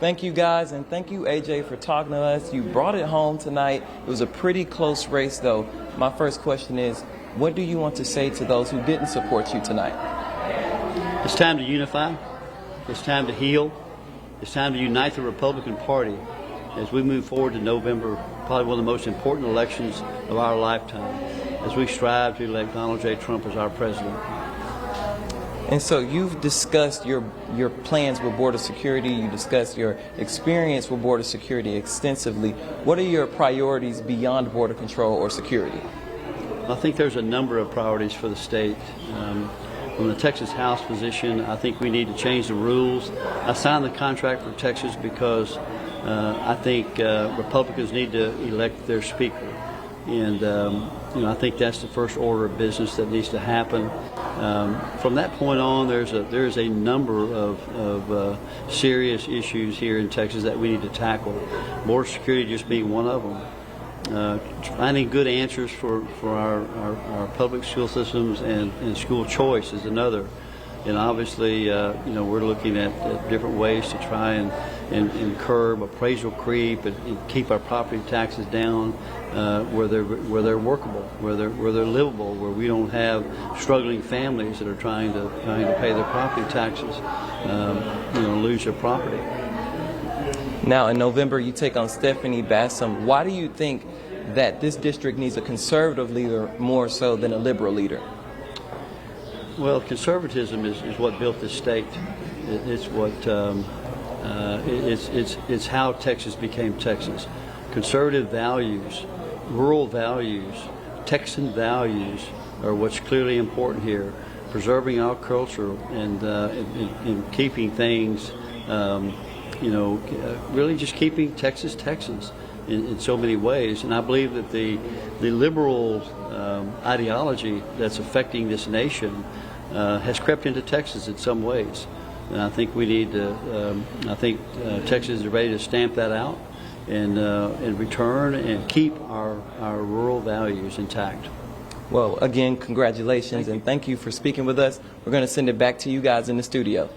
thank you guys, and thank you, AJ, for talking to us. You brought it home tonight. It was a pretty close race, though. My first question is, what do you want to say to those who didn't support you tonight? It's time to unify. It's time to heal. It's time to unite the Republican Party as we move forward to November, probably one of the most important elections of our lifetime, as we strive to elect Donald J. Trump as our president. And so you've discussed your plans with Border Security. You discussed your experience with Border Security extensively. What are your priorities beyond border control or security? I think there's a number of priorities for the state. From the Texas House position, I think we need to change the rules. I signed the contract for Texas because I think Republicans need to elect their speaker. And I think that's the first order of business that needs to happen. From that point on, there's a number of serious issues here in Texas that we need to tackle. Border security just being one of them. Finding good answers for our public school systems and school choice is another. And obviously, we're looking at different ways to try and curb appraisal creep and keep our property taxes down where they're workable, where they're livable, where we don't have struggling families that are trying to pay their property taxes, lose their property. Now, in November, you take on Stephanie Bassam. Why do you think that this district needs a conservative leader more so than a liberal leader? Well, conservatism is what built this state. It's what it's how Texas became Texas. Conservative values, rural values, Texan values are what's clearly important here. Preserving our culture and keeping things. Really just keeping Texas Texas in so many ways. And I believe that the liberal ideology that's affecting this nation has crept into Texas in some ways. And I think we need to, Texas is ready to stamp that out and return and keep our rural values intact. Well, again, congratulations, and thank you for speaking with us. We're going to send it back to you guys in the studio.